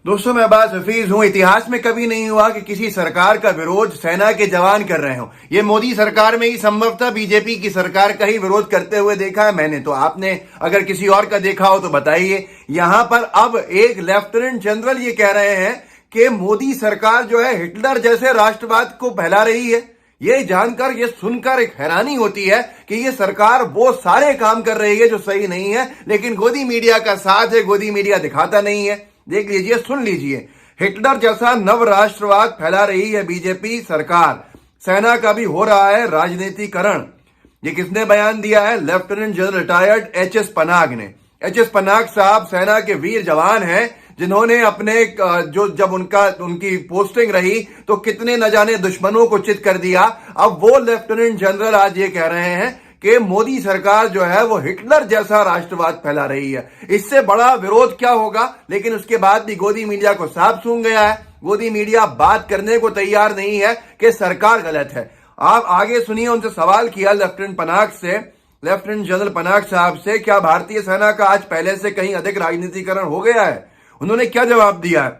दोस्तों मैं अब्बास हफीज हूं। इतिहास में कभी नहीं हुआ कि किसी सरकार का विरोध सेना के जवान कर रहे हो। ये मोदी सरकार में ही संभव था। बीजेपी की सरकार का ही विरोध करते हुए देखा है मैंने। तो आपने अगर किसी और का देखा हो तो बताइए। यहां पर अब एक लेफ्टिनेंट जनरल ये कह रहे हैं कि मोदी सरकार जो है हिटलर जैसे राष्ट्रवाद को फैला रही है। ये जानकर, ये सुनकर एक हैरानी होती है कि ये सरकार वो सारे काम कर रही है जो सही नहीं है, लेकिन गोदी मीडिया का साथ है। गोदी मीडिया दिखाता नहीं है। देख लीजिए, सुन लीजिए। हिटलर जैसा नव राष्ट्रवाद फैला रही है बीजेपी सरकार। सेना का भी हो रहा है राजनीतिकरण। ये किसने बयान दिया है? Lieutenant general retired HS. Panag ने। एच.एस. पनाग साहब सेना के वीर जवान हैं, जिन्होंने अपने जब उनकी पोस्टिंग रही तो कितने न जाने दुश्मनों को चित कर दिया। अब वो लेफ्टिनेंट जनरल आज ये कह रहे हैं कि मोदी सरकार जो है वो हिटलर जैसा राष्ट्रवाद फैला रही है। इससे बड़ा विरोध क्या होगा? लेकिन उसके बाद भी गोदी मीडिया को साफ सूंघ गया है। गोदी मीडिया बात करने को तैयार नहीं है कि सरकार गलत है। आप आगे सुनिए। उनसे सवाल किया लेफ्टिनेंट पनाग से, लेफ्टिनेंट जनरल पनाग साहब से, क्या भारतीय सेना का आज पहले से कहीं अधिक राजनीतिकरण हो गया है? उन्होंने क्या जवाब दिया है?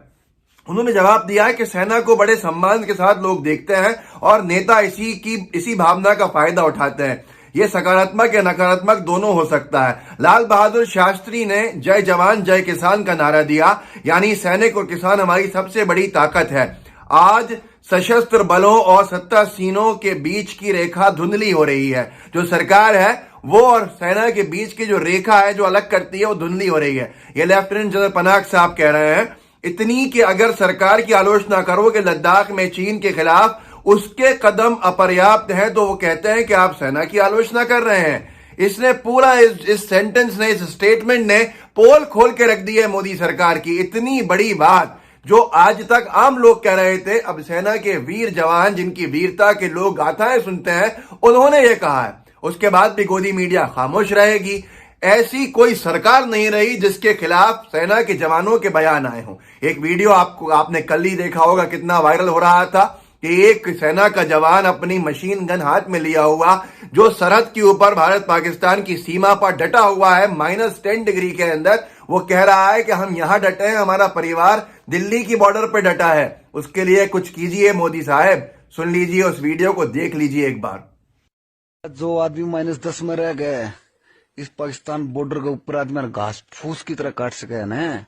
उन्होंने जवाब दिया है कि सेना को बड़े सम्मान के साथ लोग देखते हैं और नेता इसी भावना का फायदा उठाते हैं। ये सकारात्मक या नकारात्मक दोनों हो सकता है। लाल बहादुर शास्त्री ने जय जवान जय किसान का नारा दिया, यानी सैनिक और किसान हमारी सबसे बड़ी ताकत है। आज सशस्त्र बलों और सत्तासीनों के बीच की रेखा धुंधली हो रही है। जो सरकार है वो और सेना के बीच की जो रेखा है जो अलग करती है वो धुंधली हो रही है। ये लेफ्टिनेंट जनरल पनाग साहब कह रहे हैं। इतनी कि अगर सरकार की आलोचना करोगे लद्दाख में चीन के खिलाफ, उसके कदम अपर्याप्त हैं, तो वो कहते हैं कि आप सेना की आलोचना कर रहे हैं। इसने पूरा इस सेंटेंस ने, इस स्टेटमेंट ने पोल खोल के रख दी है मोदी सरकार की। इतनी बड़ी बात जो आज तक आम लोग कह रहे थे, अब सेना के वीर जवान जिनकी वीरता के लोग गाथाएं सुनते हैं, उन्होंने ये कहा है। उसके बाद भी गोदी मीडिया खामोश रहेगी। ऐसी कोई सरकार नहीं रही जिसके खिलाफ सेना के जवानों के बयान आए हों। एक वीडियो आपने कल ही देखा होगा, कितना वायरल हो रहा था कि एक सेना का जवान अपनी मशीन गन हाथ में लिया हुआ, जो सरहद के ऊपर भारत पाकिस्तान की सीमा पर डटा हुआ है -10 डिग्री के अंदर, वो कह रहा है कि हम यहां डटे हैं, हमारा परिवार दिल्ली की बॉर्डर पे डटा है। उसके लिए कुछ कीजिए मोदी साहब। सुन लीजिए, उस वीडियो को देख लीजिए एक बार। जो आदमी -10 में रह गए, इस पाकिस्तान बॉर्डर के ऊपर आदमी घास फूस की तरह काट सके है ना,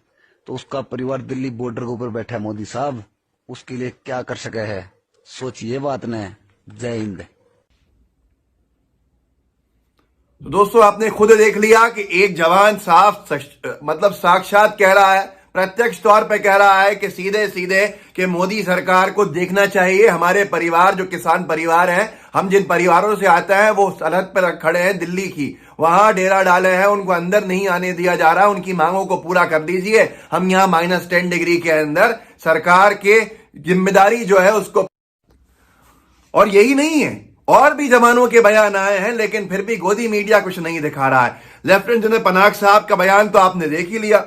तो उसका परिवार दिल्ली बॉर्डर के ऊपर बैठा है। मोदी साहब उसके लिए क्या कर सके है, सोचिए बात ने। जय हिंद। तो दोस्तों आपने खुद देख लिया कि एक जवान साफ मतलब साक्षात कह रहा है, प्रत्यक्ष तौर पे कह रहा है कि सीधे सीधे कि मोदी सरकार को देखना चाहिए हमारे परिवार जो किसान परिवार हैं, हम जिन परिवारों से आते हैं वो सरहद पर खड़े हैं दिल्ली की, वहां डेरा डाले हैं, उनको अंदर नहीं आने दिया जा रहा। उनकी मांगों को पूरा कर दीजिए। हम यहां -10 डिग्री के अंदर सरकार के जिम्मेदारी जो है उसको। और यही नहीं है, और भी जवानों के बयान आए हैं, लेकिन फिर भी गोदी मीडिया कुछ नहीं दिखा रहा है। लेफ्टिनेंट जनरल पनाग साहब का बयान तो आपने देख ही लिया।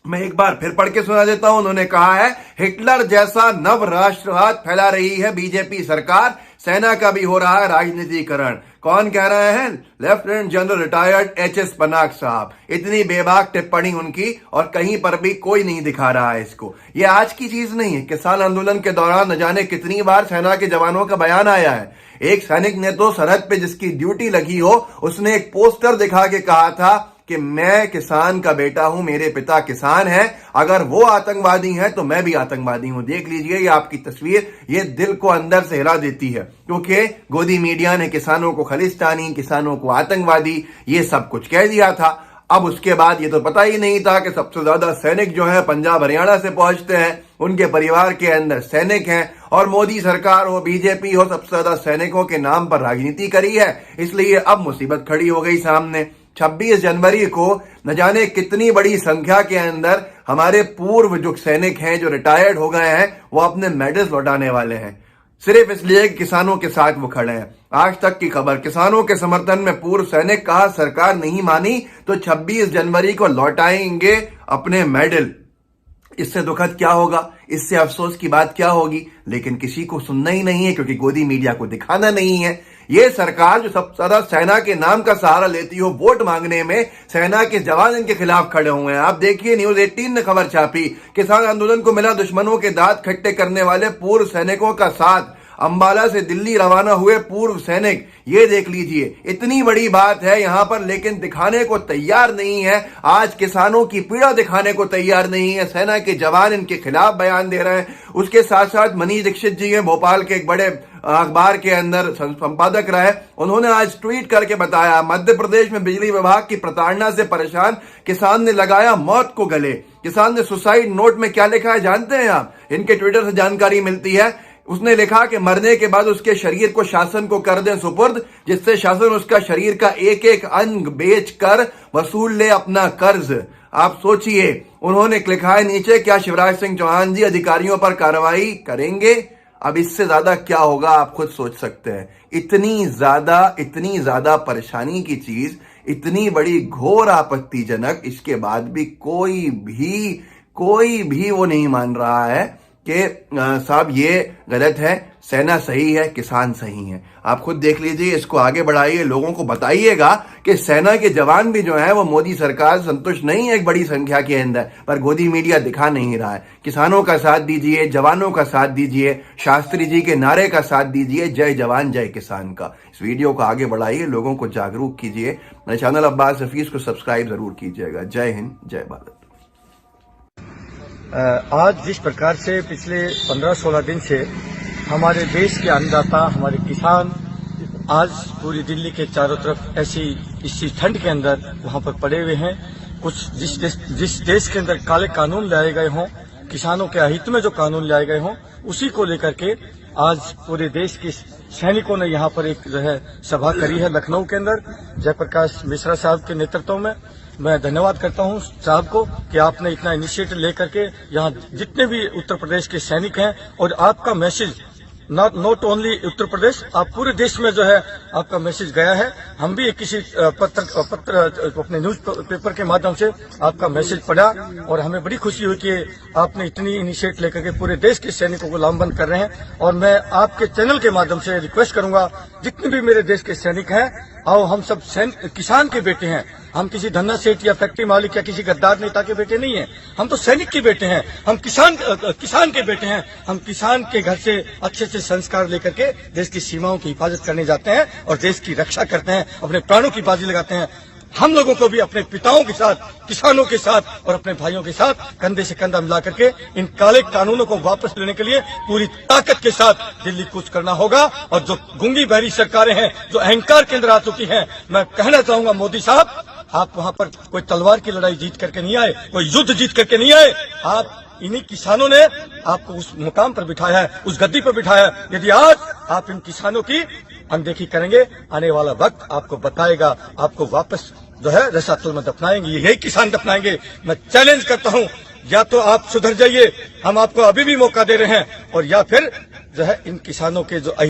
मैं एक बार फिर पढ़ के सुना देता हूं। उन्होंने कहा है, हिटलर जैसा नव राष्ट्रवाद फैला रही है बीजेपी सरकार, सेना का भी हो रहा है राजनीतिकरण। कौन कह रहे हैं? Lieutenant general retired HS. Panag साहब। इतनी बेबाक टिप्पणी उनकी, और कहीं पर भी कोई नहीं दिखा रहा है इसको। ये आज की चीज नहीं है। किसान आंदोलन के दौरान न जाने कितनी बार सेना के जवानों का बयान आया है। एक सैनिक ने तो सरहद पे जिसकी ड्यूटी लगी हो, उसने एक पोस्टर दिखा के कहा था कि मैं किसान का बेटा हूं, मेरे पिता किसान हैं, अगर वो आतंकवादी हैं तो मैं भी आतंकवादी हूं। देख लीजिए ये आपकी तस्वीर, ये दिल को अंदर से हिला देती है, क्योंकि गोदी मीडिया ने किसानों को खलिस्तानी, किसानों को आतंकवादी, ये सब कुछ कह दिया था। अब उसके बाद ये तो पता ही नहीं था कि सबसे ज्यादा सैनिक जो है पंजाब हरियाणा से पहुंचते हैं, उनके परिवार के अंदर सैनिक हैं, और मोदी सरकार हो, बीजेपी हो, सबसे ज्यादा सैनिकों के नाम पर राजनीति करी है। इसलिए अब मुसीबत खड़ी हो गई सामने। 26 जनवरी को न जाने कितनी बड़ी संख्या के अंदर हमारे पूर्व जो सैनिक हैं, जो रिटायर्ड हो गए हैं, वो अपने मेडल्स लौटाने वाले हैं, सिर्फ इसलिए कि किसानों के साथ वो खड़े हैं। आज तक की खबर, किसानों के समर्थन में पूर्व सैनिक कहा सरकार नहीं मानी तो 26 जनवरी को लौटाएंगे अपने मेडल। इससे दुखद क्या होगा, इससे अफसोस की बात क्या होगी? लेकिन किसी को सुनना ही नहीं है, क्योंकि गोदी मीडिया को दिखाना नहीं है। ये सरकार जो सबसे ज्यादा सेना के नाम का सहारा लेती हो वोट मांगने में, सेना के जवान इनके खिलाफ खड़े हुए हैं। आप देखिए न्यूज 18 ने खबर छापी, किसान आंदोलन को मिला दुश्मनों के दांत खट्टे करने वाले पूर्व सैनिकों का साथ, अंबाला से दिल्ली रवाना हुए पूर्व सैनिक। ये देख लीजिए, इतनी बड़ी बात है यहां पर, लेकिन दिखाने को तैयार नहीं है। आज किसानों की पीड़ा दिखाने को तैयार नहीं है। सेना के जवान इनके खिलाफ बयान दे रहे हैं। उसके साथ साथ मनीष दीक्षित जी हैं, भोपाल के एक बड़े अखबार के अंदर संपादक रहे, उन्होंने आज ट्वीट करके बताया, मध्य प्रदेश में बिजली विभाग की प्रताड़ना से परेशान किसान ने लगाया मौत को गले। किसान ने सुसाइड नोट में क्या लिखा है जानते हैं आप? इनके ट्विटर से जानकारी मिलती है। उसने लिखा कि मरने के बाद उसके शरीर को शासन को कर दें सुपुर्द, जिससे शासन उसका शरीर का एक एक अंग बेचकर वसूल ले अपना कर्ज। आप सोचिए, उन्होंने लिखा है नीचे, क्या शिवराज सिंह चौहान जी अधिकारियों पर कार्रवाई करेंगे? अब इससे ज्यादा क्या होगा आप खुद सोच सकते हैं। इतनी ज्यादा परेशानी की चीज, इतनी बड़ी घोर आपत्तिजनक, इसके बाद भी कोई भी वो नहीं मान रहा है कि साहब ये गलत है, सेना सही है, किसान सही है। आप खुद देख लीजिए, इसको आगे बढ़ाइए, लोगों को बताइएगा कि सेना के जवान भी जो है वो मोदी सरकार संतुष्ट नहीं है एक बड़ी संख्या के अंदर, पर गोदी मीडिया दिखा नहीं रहा है। किसानों का साथ दीजिए, जवानों का साथ दीजिए, शास्त्री जी के नारे का साथ दीजिए, जय जवान जय किसान का। इस वीडियो को आगे बढ़ाइए, लोगों को जागरूक कीजिए। मेरे चैनल अब्बास हफीज को सब्सक्राइब जरूर कीजिएगा। जय हिंद, जय भारत। आज जिस प्रकार से पिछले 15-16 दिन से हमारे देश के अन्नदाता, हमारे किसान आज पूरी दिल्ली के चारों तरफ ऐसी इसी ठंड के अंदर वहां पर पड़े हुए हैं। कुछ जिस देश के अंदर काले कानून लाए गए हों, किसानों के अहित में जो कानून लाए गए हों, उसी को लेकर के आज पूरे देश के सैनिकों ने यहाँ पर एक जो है सभा करी है लखनऊ के अंदर। जयप्रकाश मिश्रा साहब के नेतृत्व में मैं धन्यवाद करता हूं साहब को कि आपने इतना इनिशिएटिव लेकर के यहाँ जितने भी उत्तर प्रदेश के सैनिक हैं, और आपका message not only Uttar Pradesh, आप पूरे देश में जो है आपका मैसेज गया है। हम भी किसी पत्र अपने न्यूज पेपर के माध्यम से आपका मैसेज पढ़ा और हमें बड़ी खुशी हुई कि आपने इतनी इनिशिएटिव लेकर के पूरे देश के सैनिकों को लामबंद कर रहे हैं। और मैं आपके चैनल के माध्यम से रिक्वेस्ट करूंगा, जितने भी मेरे देश के सैनिक हैं, आओ हम सब किसान के बेटे हैं। हम किसी धन्ना सेठ या फैक्ट्री मालिक या किसी गद्दार नेता के बेटे नहीं हैं। हम तो सैनिक के बेटे हैं। हम किसान के बेटे हैं। हम किसान के घर से अच्छे से संस्कार लेकर के देश की सीमाओं की हिफाजत करने जाते हैं और देश की रक्षा करते हैं, अपने प्राणों की बाजी लगाते हैं। हम लोगों को भी अपने पिताओं के साथ, किसानों के साथ और अपने भाइयों के साथ कंधे से कंधा मिला करके इन काले कानूनों को वापस लेने के लिए पूरी ताकत के साथ दिल्ली कूच करना होगा। और जो गुंगी बहरी सरकारें हैं, जो अहंकार के अंदर आ चुकी हैं, मैं कहना चाहूंगा मोदी साहब, आप वहां पर कोई तलवार की लड़ाई जीत करके नहीं आए, कोई युद्ध जीत करके नहीं आए। आप इन्हीं किसानों ने आपको उस मुकाम पर बिठाया है, उस गद्दी पर बिठाया है। यदि आज आप इन किसानों की अनदेखी करेंगे, आने वाला वक्त आपको बताएगा, आपको वापस जो है रसातल में दफनाएंगे, यही किसान दफनाएंगे। मैं चैलेंज करता हूं, या तो आप सुधर जाइए, हम आपको अभी भी मौका दे रहे हैं, और या फिर जो है इन किसानों के जो